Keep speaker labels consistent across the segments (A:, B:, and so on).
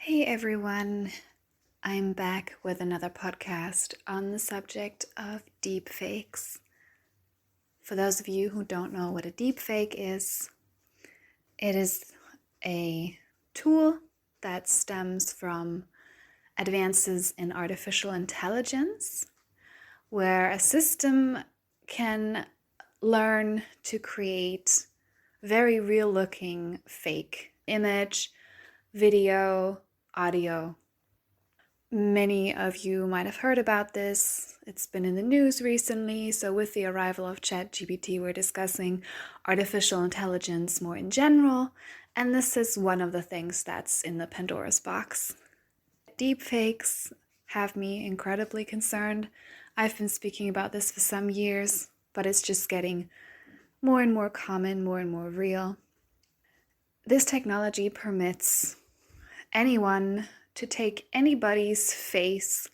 A: Hey everyone, I'm back with another podcast on the subject of deepfakes. For those of you who don't know what a deepfake is, it is a tool that stems from advances in artificial intelligence, where a system can learn to create very real-looking fake image, video, audio. Many of you might have heard about this. It's been in the news recently. So with the arrival of ChatGPT, we're discussing artificial intelligence more in general. And this is one of the things that's in the Pandora's box. Deepfakes have me incredibly concerned. I've been speaking about this for some years, but it's just getting more and more common, more and more real. This technology permits anyone to take anybody's face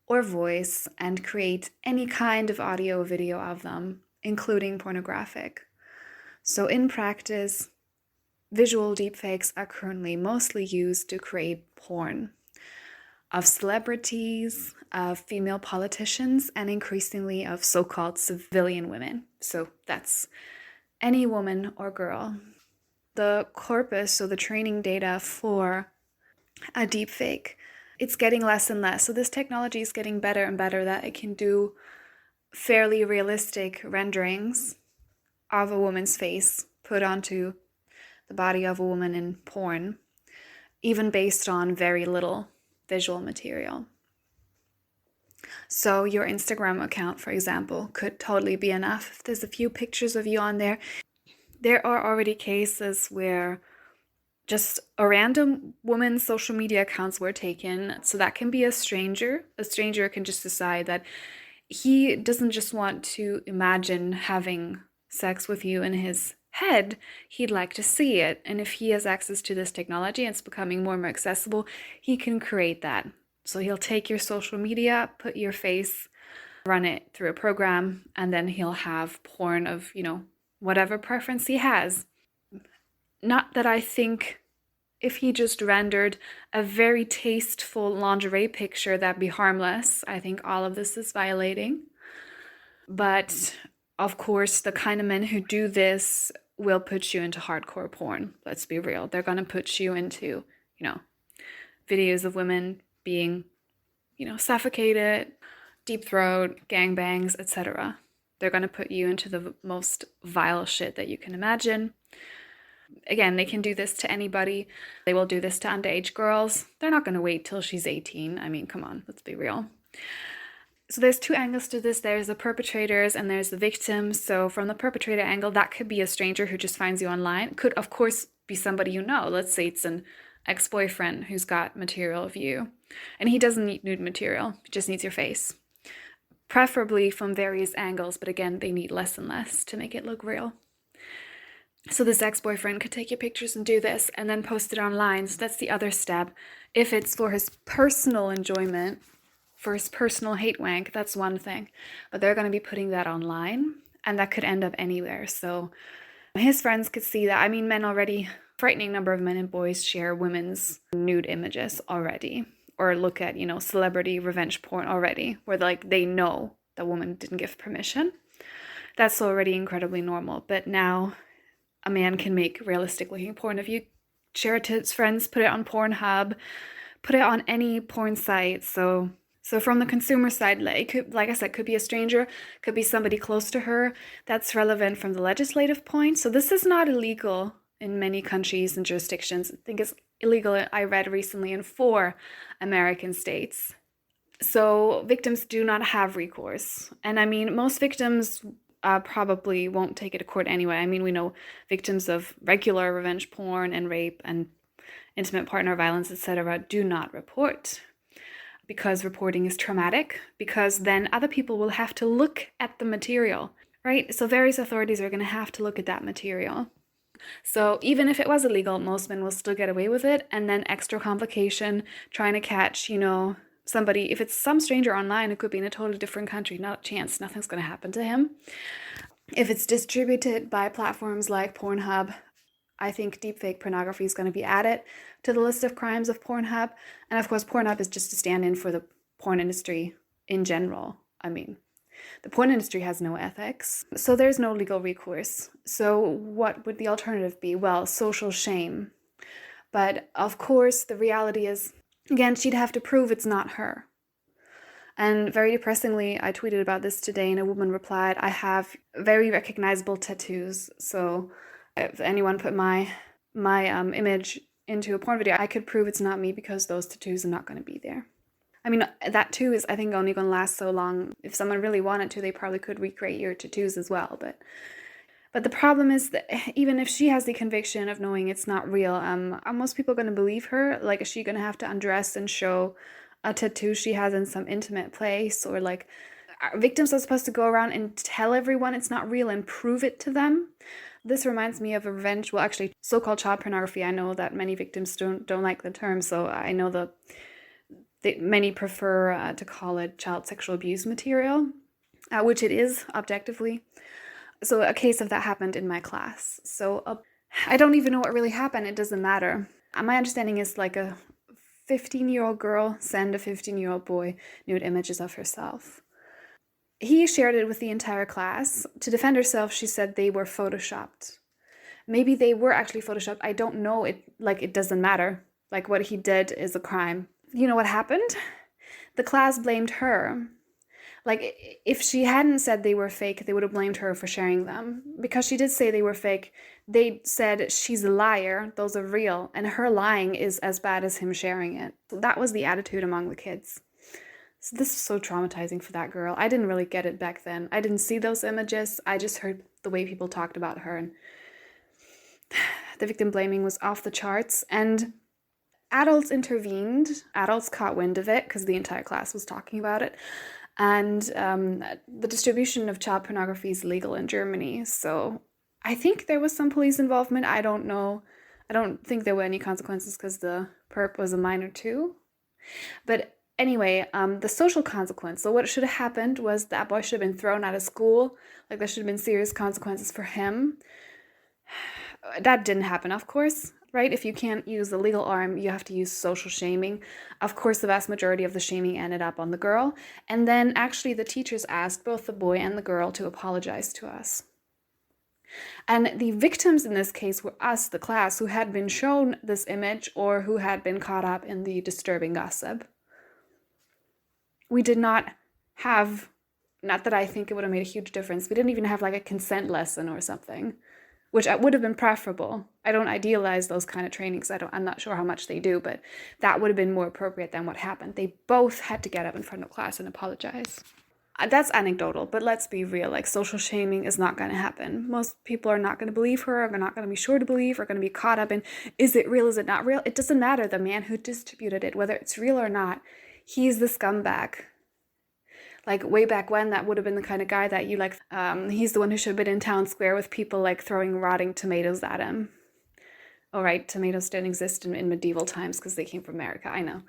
A: or voice and create any kind of audio or video of them, including pornographic. So in practice, visual deepfakes are currently mostly used to create porn of celebrities, of female politicians, and increasingly of so-called civilian women. So that's any woman or girl. The corpus, so the training data for a deepfake, it's getting less and less. So this technology is getting better and better, that it can do fairly realistic renderings of a woman's face put onto the body of a woman in porn, even based on very little visual material. So your Instagram account, for example, could totally be enough. If there's a few pictures of you on there, there are already cases where just a random woman's social media accounts were taken. So that can be a stranger. A stranger can just decide that he doesn't just want to imagine having sex with you in his head, he'd like to see it. And if he has access to this technology and it's becoming more and more accessible, he can create that. So he'll take your social media, put your face, run it through a program, and then he'll have porn of, whatever preference he has. Not that I think if he just rendered a very tasteful lingerie picture, that'd be harmless. I think all of this is violating. But of course, the kind of men who do this will put you into hardcore porn. Let's be real. They're going to put you into, videos of women being, suffocated, deep throat, gangbangs, etc. They're going to put you into the most vile shit that you can imagine. Again, they can do this to anybody. They will do this to underage girls. They're not going to wait till she's 18. I mean, come on, let's be real. So there's two angles to this. There's the perpetrators and there's the victims. So from the perpetrator angle, that could be a stranger who just finds you online. It could, of course, be somebody you know. Let's say it's an ex-boyfriend who's got material of you. And he doesn't need nude material. He just needs your face. Preferably from various angles, but again, they need less and less to make it look real. So this ex-boyfriend could take your pictures and do this and then post it online. So that's the other step. If it's for his personal enjoyment, for his personal hate wank, that's one thing. But they're going to be putting that online, and that could end up anywhere. So his friends could see that. I mean, men already, frightening number of men and boys share women's nude images already. Or look at, celebrity revenge porn already, where they know the woman didn't give permission. That's already incredibly normal. But now a man can make realistic looking porn. If you share it to his friends, put it on Pornhub, put it on any porn site. So from the consumer side, it could, like I said, could be a stranger, could be somebody close to her. That's relevant from the legislative point. So this is not illegal in many countries and jurisdictions. I think it's illegal, I read recently, in 4 American states. So victims do not have recourse. And I mean, most victims probably won't take it to court anyway. I mean, we know victims of regular revenge porn and rape and intimate partner violence, etc., do not report, because reporting is traumatic, because then other people will have to look at the material, right? So various authorities are going to have to look at that material. So even if it was illegal, most men will still get away with it. And then extra complication, trying to catch, somebody, if it's some stranger online, it could be in a totally different country, not a chance, nothing's going to happen to him. If it's distributed by platforms like Pornhub, I think deepfake pornography is going to be added to the list of crimes of Pornhub. And of course, Pornhub is just a stand-in for the porn industry in general. I mean, the porn industry has no ethics, so there's no legal recourse. So what would the alternative be? Well, social shame. But of course, the reality is, again, she'd have to prove it's not her. And very depressingly, I tweeted about this today and a woman replied, I have very recognizable tattoos. So if anyone put my image into a porn video, I could prove it's not me because those tattoos are not going to be there. I mean, that too is, I think, only going to last so long. If someone really wanted to, they probably could recreate your tattoos as well. But the problem is that even if she has the conviction of knowing it's not real, are most people going to believe her? Like, is she going to have to undress and show a tattoo she has in some intimate place? Or like, victims are supposed to go around and tell everyone it's not real and prove it to them? This reminds me of a revenge, well, actually, so-called child pornography. I know that many victims don't like the term, so I know that many prefer to call it child sexual abuse material, which it is objectively. So a case of that happened in my class. So I don't even know what really happened. It doesn't matter. My understanding is like a 15-year-old girl sent a 15-year-old boy nude images of herself. He shared it with the entire class. To defend herself, she said they were photoshopped. Maybe they were actually photoshopped. I don't know. It doesn't matter. Like, what he did is a crime. You know what happened? The class blamed her. Like, if she hadn't said they were fake, they would have blamed her for sharing them. Because she did say they were fake, they said she's a liar, those are real, and her lying is as bad as him sharing it. So that was the attitude among the kids. So this is so traumatizing for that girl. I didn't really get it back then. I didn't see those images. I just heard the way people talked about her, and the victim blaming was off the charts. And adults intervened. Adults caught wind of it because the entire class was talking about it. And the distribution of child pornography is legal in Germany. So I think there was some police involvement. I don't know. I don't think there were any consequences because the perp was a minor too. But anyway, the social consequence. So what should have happened was that boy should have been thrown out of school. Like, there should have been serious consequences for him. That didn't happen, of course. Right? If you can't use the legal arm, you have to use social shaming. Of course, the vast majority of the shaming ended up on the girl. And then actually the teachers asked both the boy and the girl to apologize to us. And the victims in this case were us, the class, who had been shown this image or who had been caught up in the disturbing gossip. We did not have, not that I think it would have made a huge difference, we didn't even have like a consent lesson or something, which would have been preferable. I don't idealize those kind of trainings. I'm not sure how much they do, but that would have been more appropriate than what happened. They both had to get up in front of class and apologize. That's anecdotal, but let's be real. Like, social shaming is not going to happen. Most people are not going to believe her, are not going to be sure to believe, are going to be caught up in, is it real, is it not real? It doesn't matter. The man who distributed it, whether it's real or not, he's the scumbag. Like, way back when, that would have been the kind of guy that you like, he's the one who should have been in town square with people like throwing rotting tomatoes at him. All right, tomatoes didn't exist in medieval times because they came from America, I know.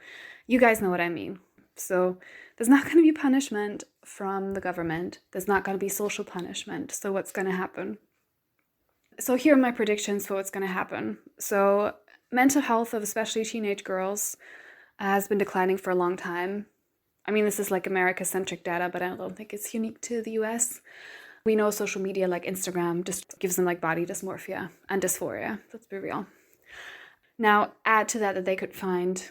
A: You guys know what I mean. So there's not going to be punishment from the government. There's not going to be social punishment. So what's going to happen? So here are my predictions for what's going to happen. So mental health of especially teenage girls has been declining for a long time. I mean, this is like America-centric data, but I don't think it's unique to the US. We know social media like Instagram just gives them like body dysmorphia and dysphoria. Let's be real. Now, add to that they could find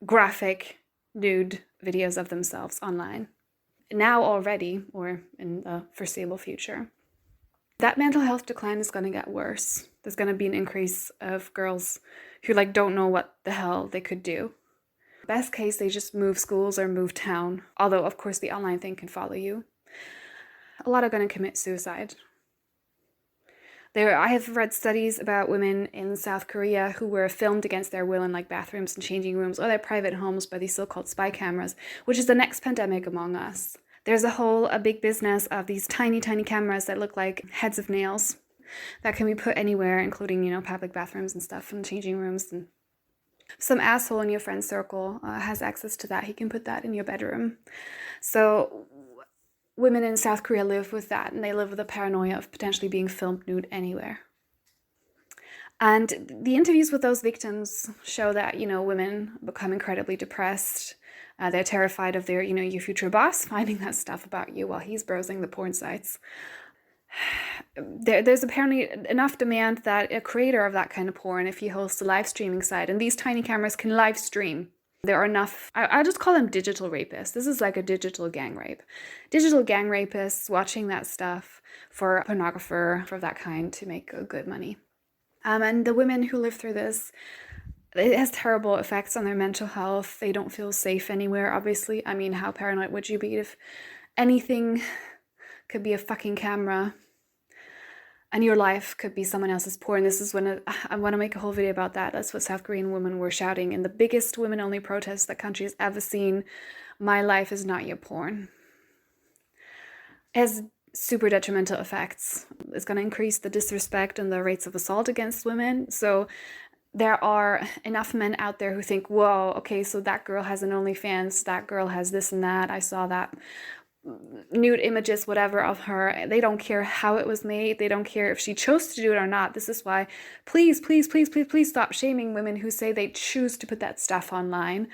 A: graphic, nude videos of themselves online. Now already, or in the foreseeable future. That mental health decline is going to get worse. There's going to be an increase of girls who like don't know what the hell they could do. Best case, they just move schools or move town. Although, of course, the online thing can follow you. A lot are going to commit suicide. I have read studies about women in South Korea who were filmed against their will in like bathrooms and changing rooms or their private homes by these so-called spy cameras, which is the next pandemic among us. There's a big business of these tiny, tiny cameras that look like heads of nails that can be put anywhere, including, public bathrooms and stuff and changing rooms. And some asshole in your friend circle has access to that. He can put that in your bedroom. So women in South Korea live with that, and they live with the paranoia of potentially being filmed nude anywhere. And the interviews with those victims show that, women become incredibly depressed. They're terrified of their, your future boss finding that stuff about you while he's browsing the porn sites. There's apparently enough demand that a creator of that kind of porn, if he hosts a live streaming site, and these tiny cameras can live stream, there are enough, I just call them digital rapists. This is like a digital gang rape. Digital gang rapists watching that stuff for a pornographer of that kind to make good money. And the women who live through this, it has terrible effects on their mental health. They don't feel safe anywhere, obviously. I mean, how paranoid would you be if anything could be a fucking camera and your life could be someone else's porn? This is when I want to make a whole video about that. That's what South Korean women were shouting in the biggest women-only protest the country has ever seen. My life is not your porn. It has super detrimental effects. It's going to increase the disrespect and the rates of assault against women. So there are enough men out there who think, whoa, okay, so that girl has an OnlyFans, that girl has this and that, I saw that, nude images, whatever, of her. They don't care how it was made. They don't care if she chose to do it or not. This is why, please, please, please, please, please stop shaming women who say they choose to put that stuff online.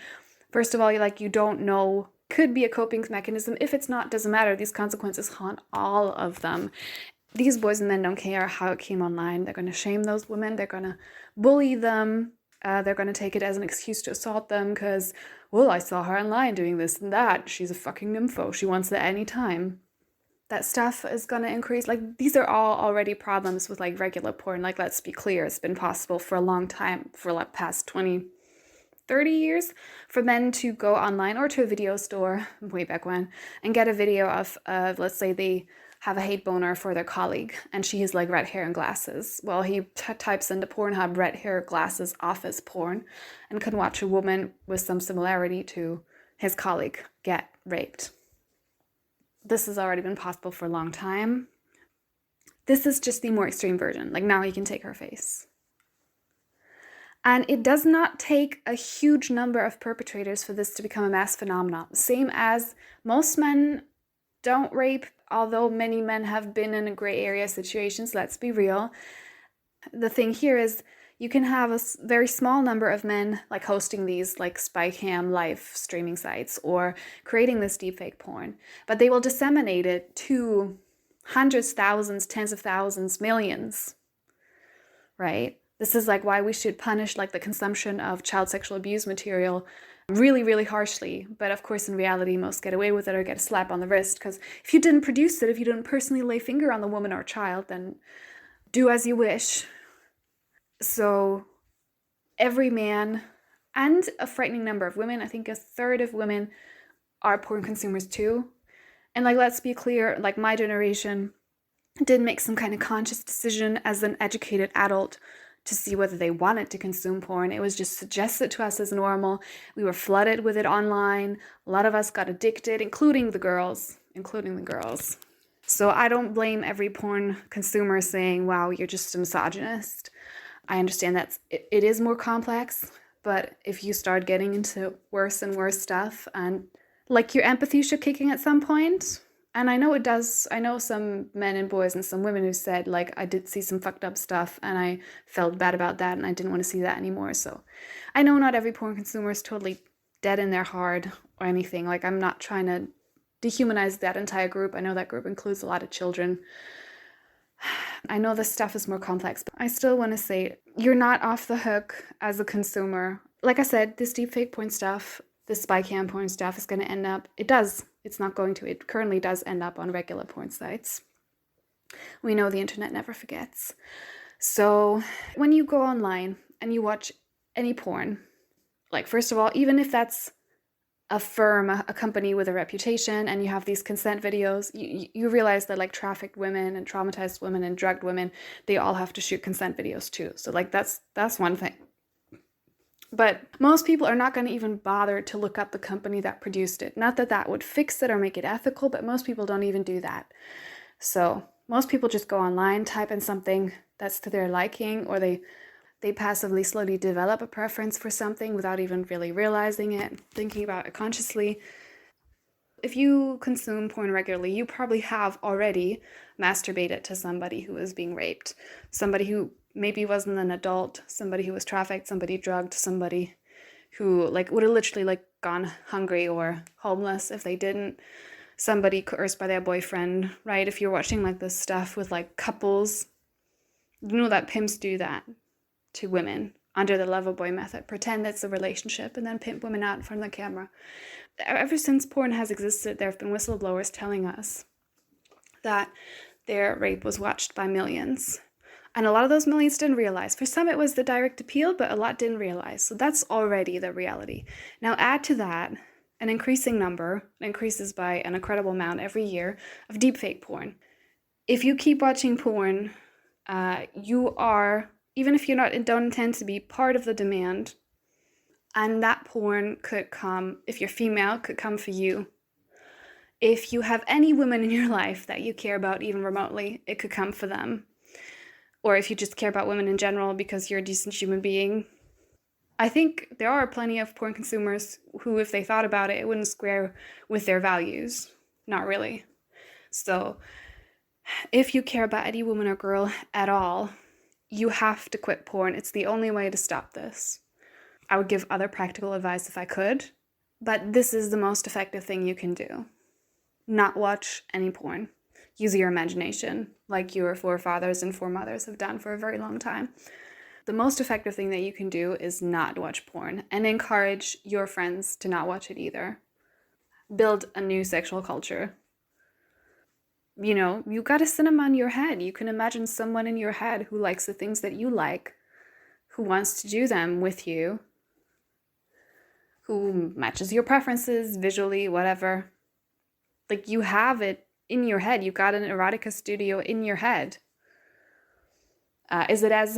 A: First of all, you don't know, could be a coping mechanism. If it's not, doesn't matter. These consequences haunt all of them. These boys and men don't care how it came online. They're going to shame those women. They're going to bully them. They're going to take it as an excuse to assault them because, well, I saw her online doing this and that. She's a fucking nympho. She wants it any time. That stuff is going to increase. These are all already problems with, regular porn. Let's be clear. It's been possible for a long time, for, past 20, 30 years, for men to go online or to a video store, way back when, and get a video of let's say they have a hate boner for their colleague, and she has red hair and glasses. Well, he types into Pornhub red hair, glasses, office porn, and can watch a woman with some similarity to his colleague get raped. This has already been possible for a long time. This is just the more extreme version. Now he can take her face. And it does not take a huge number of perpetrators for this to become a mass phenomenon. Same as most men don't rape, although many men have been in a gray area situations, let's be real. The thing here is you can have a very small number of men hosting these spy cam live streaming sites or creating this deepfake porn, but they will disseminate it to hundreds, thousands, tens of thousands, millions, right? This is why we should punish the consumption of child sexual abuse material really, really harshly. But of course, in reality, most get away with it or get a slap on the wrist, because if you didn't produce it, if you didn't personally lay finger on the woman or child, then do as you wish. So every man and a frightening number of women, I think a third of women, are porn consumers too. And let's be clear, my generation didn't make some kind of conscious decision as an educated adult to see whether they wanted to consume porn. It was just suggested to us as normal. We were flooded with it online. A lot of us got addicted, including the girls. So I don't blame every porn consumer saying, wow, you're just a misogynist. I understand that it is more complex, but if you start getting into worse and worse stuff, and your empathy should kick in at some point. And I know it does. I know some men and boys and some women who said, I did see some fucked up stuff and I felt bad about that and I didn't want to see that anymore. So I know not every porn consumer is totally dead in their heart or anything. I'm not trying to dehumanize that entire group. I know that group includes a lot of children. I know this stuff is more complex, but I still want to say you're not off the hook as a consumer. Like I said, this deepfake porn stuff, this spy cam porn stuff is going to end up, it's not going to, it currently does end up on regular porn sites. We know the internet never forgets. So when you go online and you watch any porn, first of all, even if that's a firm, a company with a reputation, and you have these consent videos, you realize that trafficked women and traumatized women and drugged women, they all have to shoot consent videos too. So that's one thing. But most people are not going to even bother to look up the company that produced it. Not that that would fix it or make it ethical, but most people don't even do that. So most people just go online, type in something that's to their liking, or they passively slowly develop a preference for something without even really realizing it, thinking about it consciously. If you consume porn regularly, you probably have already masturbated to somebody who is being raped, somebody who maybe wasn't an adult, somebody who was trafficked, somebody drugged, somebody who like would have literally like gone hungry or homeless if they didn't, somebody coerced by their boyfriend, right? If you're watching like this stuff with like couples, you know that pimps do that to women under the lover boy method, pretend it's a relationship and then pimp women out in front of the camera. Ever since porn has existed, there have been whistleblowers telling us that their rape was watched by millions. And a lot of those millions didn't realize. For some, it was the direct appeal, but a lot didn't realize. So that's already the reality. Now add to that an increasing number, it increases by an incredible amount every year, of deepfake porn. If you keep watching porn, you are, even if don't intend to be, part of the demand. And that porn could come, if you're female, could come for you. If you have any women in your life that you care about even remotely, it could come for them. Or if you just care about women in general because you're a decent human being. I think there are plenty of porn consumers who, if they thought about it, it wouldn't square with their values. Not really. So if you care about any woman or girl at all, you have to quit porn. It's the only way to stop this. I would give other practical advice if I could, but this is the most effective thing you can do. Not watch any porn. Use your imagination, like your forefathers and foremothers have done for a very long time. The most effective thing that you can do is not watch porn, and encourage your friends to not watch it either. Build a new sexual culture. You know, you got a cinema in your head. You can imagine someone in your head who likes the things that you like, who wants to do them with you, who matches your preferences visually, whatever. Like, you have it in your head. You've got an erotica studio in your head. Is it as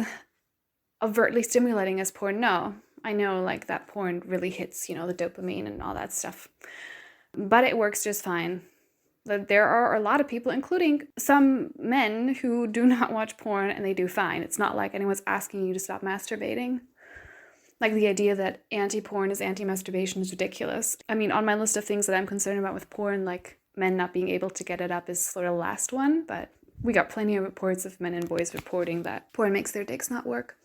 A: overtly stimulating as porn? No. I know, like, that porn really hits, the dopamine and all that stuff. But it works just fine. There are a lot of people, including some men, who do not watch porn and they do fine. It's not like anyone's asking you to stop masturbating. Like, the idea that anti-porn is anti-masturbation is ridiculous. I mean, on my list of things that I'm concerned about with porn, like men not being able to get it up is sort of the last one, but we got plenty of reports of men and boys reporting that porn makes their dicks not work.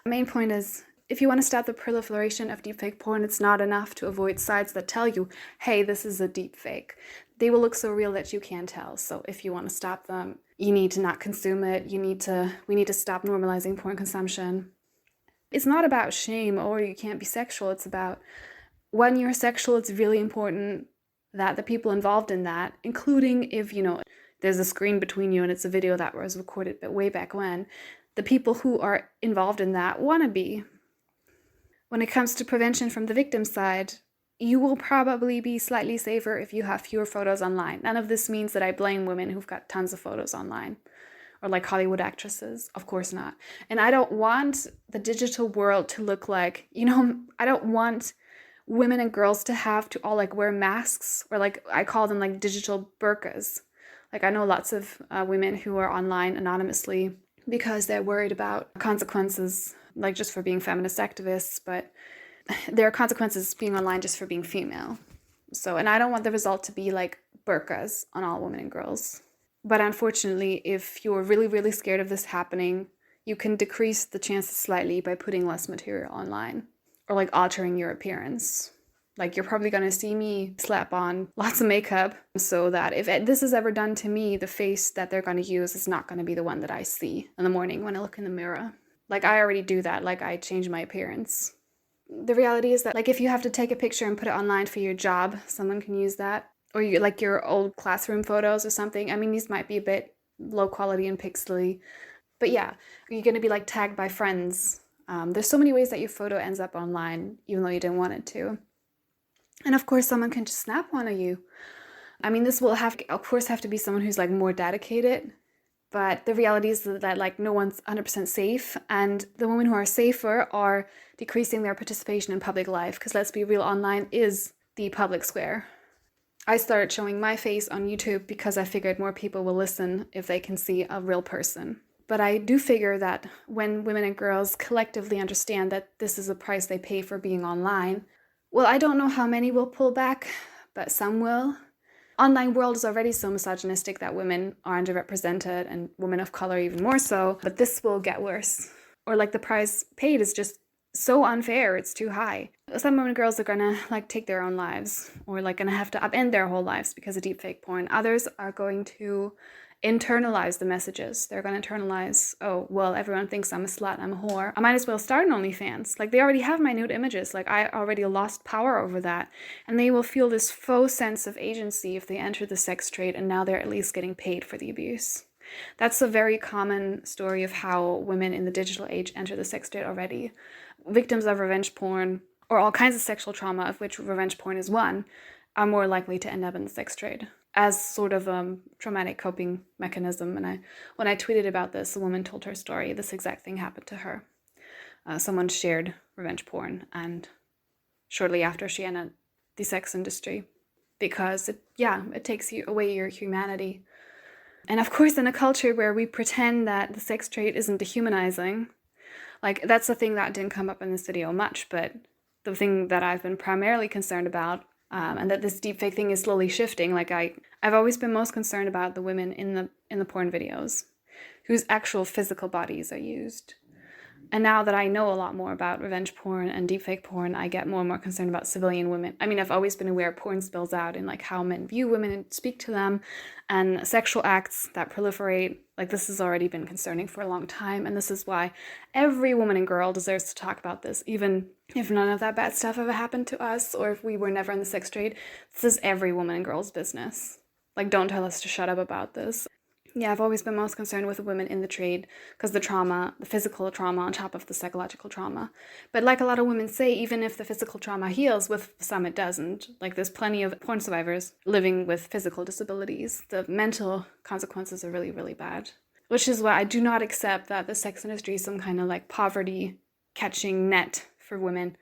A: The main point is, if you want to stop the proliferation of deepfake porn, it's not enough to avoid sites that tell you, hey, this is a deepfake. They will look so real that you can't tell. So if you want to stop them, you need to not consume it. We need to stop normalizing porn consumption. It's not about shame or you can't be sexual. It's about when you're sexual, it's really important that the people involved in that, including if, there's a screen between you and it's a video that was recorded but way back when, the people who are involved in that want to be. When it comes to prevention from the victim side, you will probably be slightly safer if you have fewer photos online. None of this means that I blame women who've got tons of photos online. Or like Hollywood actresses. Of course not. And I don't want the digital world to look like, I don't want women and girls to have to all like wear masks, or like I call them like digital burqas. Like, I know lots of women who are online anonymously because they're worried about consequences, like just for being feminist activists, but there are consequences being online just for being female. So, and I don't want the result to be like burqas on all women and girls. But unfortunately, if you're really, really scared of this happening, you can decrease the chances slightly by putting less material online or like altering your appearance. Like, you're probably going to see me slap on lots of makeup so that if this is ever done to me, the face that they're going to use is not going to be the one that I see in the morning when I look in the mirror. Like, I already do that. Like, I change my appearance. The reality is that, like, if you have to take a picture and put it online for your job, someone can use that. Or your old classroom photos or something. I mean, these might be a bit low quality and pixely. But yeah, you're going to be like tagged by friends. There's so many ways that your photo ends up online, even though you didn't want it to. And of course, someone can just snap one of you. I mean, this will have to be someone who's like more dedicated. But the reality is that like no one's 100% safe. And the women who are safer are decreasing their participation in public life. Because let's be real, online is the public square. I started showing my face on YouTube because I figured more people will listen if they can see a real person. But I do figure that when women and girls collectively understand that this is a price they pay for being online, well, I don't know how many will pull back, but some will. online world is already so misogynistic that women are underrepresented and women of color even more so, but this will get worse. Or like the price paid is just so unfair, it's too high. Some women and girls are gonna like take their own lives, or like gonna have to upend their whole lives because of deepfake porn. Others are going to internalize the messages. They're going to internalize, oh, well, everyone thinks I'm a slut, I'm a whore. I might as well start an OnlyFans. Like, they already have my nude images. Like, I already lost power over that. And they will feel this faux sense of agency if they enter the sex trade, and now they're at least getting paid for the abuse. That's a very common story of how women in the digital age enter the sex trade already. Victims of revenge porn, or all kinds of sexual trauma, of which revenge porn is one, are more likely to end up in the sex trade as sort of a traumatic coping mechanism. And when I tweeted about this, a woman told her story. This exact thing happened to her. Someone shared revenge porn, and shortly after she entered the sex industry, because it takes you away your humanity. And of course, in a culture where we pretend that the sex trade isn't dehumanizing, like, that's the thing that didn't come up in this video much, but the thing that I've been primarily concerned about, and that this deepfake thing is slowly shifting. Like, I've always been most concerned about the women in the porn videos whose actual physical bodies are used. And now that I know a lot more about revenge porn and deepfake porn, I get more and more concerned about civilian women. I mean, I've always been aware porn spills out in like how men view women and speak to them, and sexual acts that proliferate. Like, this has already been concerning for a long time, and this is why every woman and girl deserves to talk about this, even if none of that bad stuff ever happened to us, or if we were never in the sex trade. This is every woman and girl's business. Like, don't tell us to shut up about this. Yeah, I've always been most concerned with the women in the trade because the trauma, the physical trauma on top of the psychological trauma. But like a lot of women say, even if the physical trauma heals, with some it doesn't. Like, there's plenty of porn survivors living with physical disabilities. The mental consequences are really, really bad. Which is why I do not accept that the sex industry is some kind of like poverty catching net for women.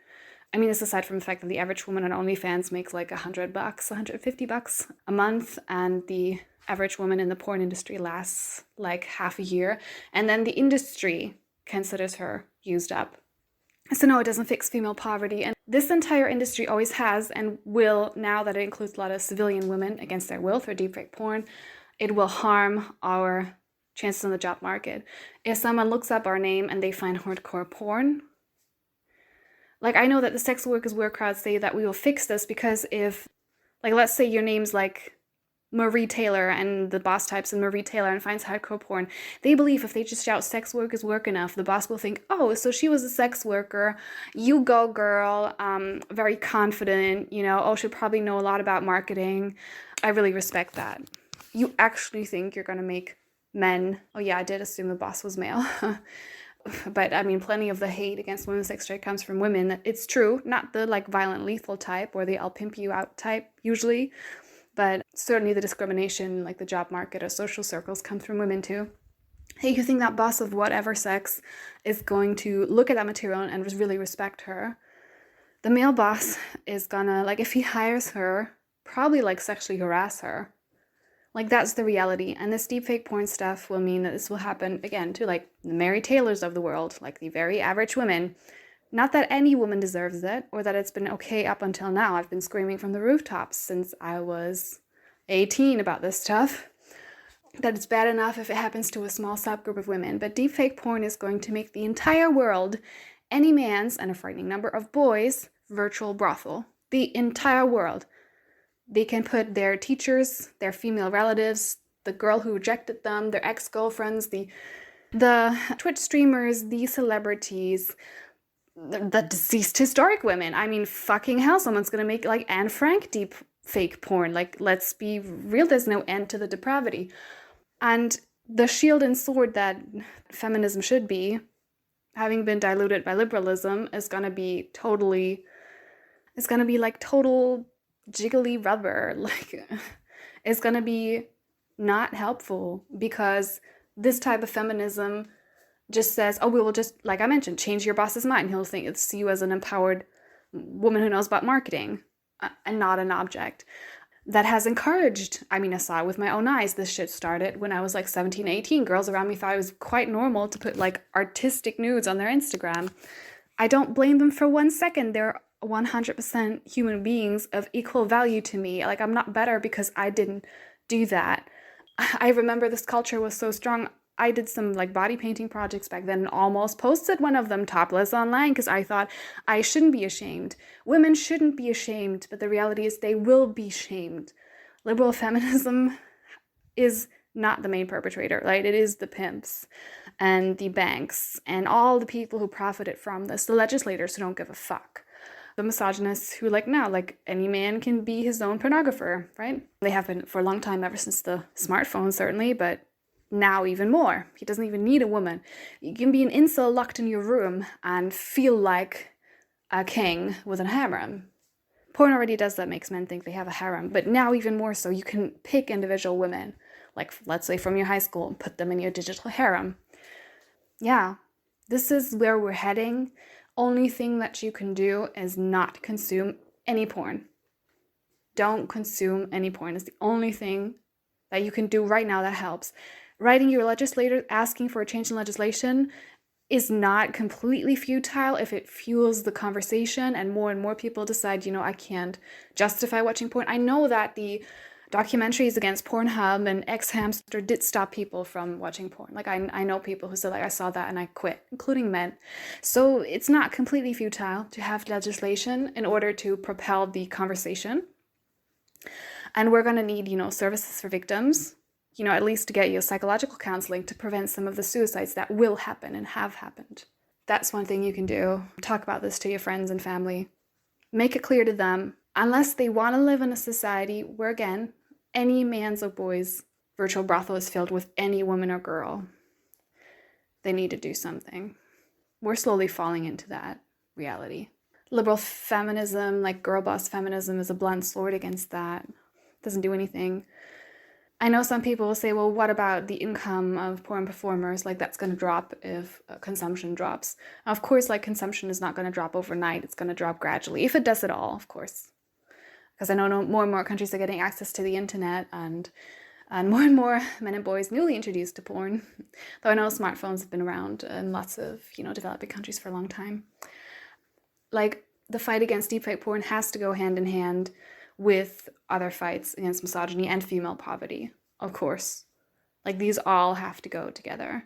A: I mean, this aside from the fact that the average woman on OnlyFans makes like $100, $150 a month, and the average woman in the porn industry lasts like half a year, and then the industry considers her used up. So no, it doesn't fix female poverty, and this entire industry always has and will, now that it includes a lot of civilian women against their will through deepfake porn, it will harm our chances on the job market. If someone looks up our name and they find hardcore porn, like, I know that the sex workers work crowd say that we will fix this because if, like, let's say your name's like Marie Taylor, and the boss types in Marie Taylor and finds hardcore porn, they believe if they just shout sex workers work enough, the boss will think, oh, so she was a sex worker, you go girl, very confident, oh, she'll probably know a lot about marketing. I really respect that. You actually think you're gonna make men, oh yeah, I did assume the boss was male, but I mean, plenty of the hate against women's sex trade comes from women. It's true, not the like violent lethal type or the I'll pimp you out type usually, but certainly the discrimination, like the job market or social circles, comes from women too. Hey, you think that boss of whatever sex is going to look at that material and really respect her? The male boss is gonna, like, if he hires her, probably like sexually harass her. Like, that's the reality. And this deepfake porn stuff will mean that this will happen again to like the Mary Taylors of the world, like the very average women. Not that any woman deserves it, or that it's been okay up until now. I've been screaming from the rooftops since I was 18 about this stuff, that it's bad enough if it happens to a small subgroup of women. But deepfake porn is going to make the entire world, any man's and a frightening number of boys, virtual brothel. The entire world. They can put their teachers, their female relatives, the girl who rejected them, their ex-girlfriends, the Twitch streamers, the celebrities, the deceased historic women. I mean, fucking hell, someone's gonna make like Anne Frank deep fake porn. Like, let's be real, there's no end to the depravity. And the shield and sword that feminism should be, having been diluted by liberalism, is gonna be like total jiggly rubber. Like, it's gonna be not helpful, because this type of feminism just says, oh, we will just, like I mentioned, change your boss's mind. He'll think it's you as an empowered woman who knows about marketing, and not an object. That has encouraged, I mean, I saw it with my own eyes. This shit started when I was like 17, 18. Girls around me thought it was quite normal to put like artistic nudes on their Instagram. I don't blame them for 1 second. They're 100% human beings of equal value to me. Like, I'm not better because I didn't do that. I remember this culture was so strong. I did some like body painting projects back then and almost posted one of them topless online because I thought I shouldn't be ashamed. Women shouldn't be ashamed, but the reality is they will be shamed. Liberal feminism is not the main perpetrator, right? It is the pimps and the banks and all the people who profited from this, the legislators who don't give a fuck. The misogynists who like any man can be his own pornographer, right? They have been for a long time, ever since the smartphone, certainly, but now even more. He doesn't even need a woman. You can be an incel locked in your room and feel like a king with a harem. Porn already does that, makes men think they have a harem, but now even more so. You can pick individual women, like let's say from your high school, and put them in your digital harem. Yeah, this is where we're heading. Only thing that you can do is not consume any porn. Don't consume any porn. It's the only thing that you can do right now that helps. Writing your legislator asking for a change in legislation is not completely futile if it fuels the conversation and more people decide, I can't justify watching porn. I know that the documentaries against Pornhub and X-Hamster did stop people from watching porn. Like, I know people who said, like, I saw that and I quit, including men. So it's not completely futile to have legislation in order to propel the conversation. And we're going to need, services for victims, at least to get you psychological counseling to prevent some of the suicides that will happen and have happened. That's one thing you can do. Talk about this to your friends and family. Make it clear to them, unless they want to live in a society where, again, any man's or boy's virtual brothel is filled with any woman or girl, they need to do something. We're slowly falling into that reality. Liberal feminism, like girl boss feminism, is a blunt sword against that. It doesn't do anything. I know some people will say, well, what about the income of porn performers? Like, that's going to drop if consumption drops. Of course, like, consumption is not going to drop overnight. It's going to drop gradually, if it does at all, of course. Because I know more and more countries are getting access to the internet, and more men and boys newly introduced to porn. Though I know smartphones have been around in lots of, developing countries for a long time. Like, the fight against deepfake porn has to go hand in hand with other fights against misogyny and female poverty, of course. Like, these all have to go together.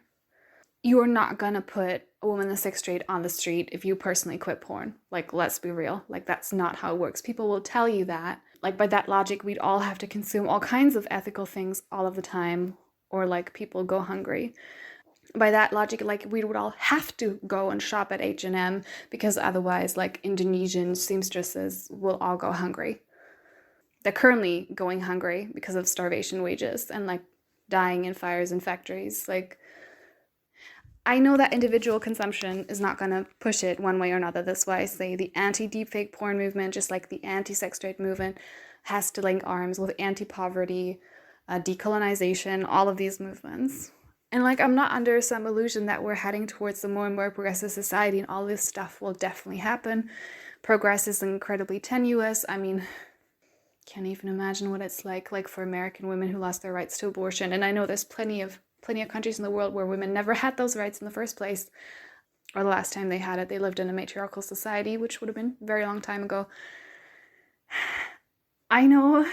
A: You're not gonna put a woman in the sixth grade on the street if you personally quit porn. Like, let's be real. Like, that's not how it works. People will tell you that. Like, by that logic, we'd all have to consume all kinds of ethical things all of the time, or like people go hungry. By that logic, like, we would all have to go and shop at H&M because otherwise, like, Indonesian seamstresses will all go hungry. They're currently going hungry because of starvation wages and like dying in fires in factories. Like, I know that individual consumption is not going to push it one way or another. That's why I say the anti-deepfake porn movement, just like the anti-sex trade movement, has to link arms with anti-poverty, decolonization, all of these movements. And like, I'm not under some illusion that we're heading towards a more and more progressive society and all this stuff will definitely happen. Progress is incredibly tenuous. I mean, can't even imagine what it's like for American women who lost their rights to abortion. And I know there's plenty of countries in the world where women never had those rights in the first place. Or the last time they had it, they lived in a matriarchal society, which would have been a very long time ago. I know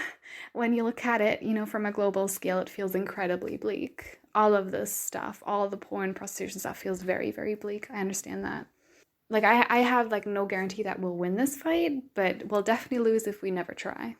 A: when you look at it, from a global scale, it feels incredibly bleak. All of this stuff, all of the porn, prostitution stuff feels very, very bleak. I understand that. Like, I have no guarantee that we'll win this fight, but we'll definitely lose if we never try.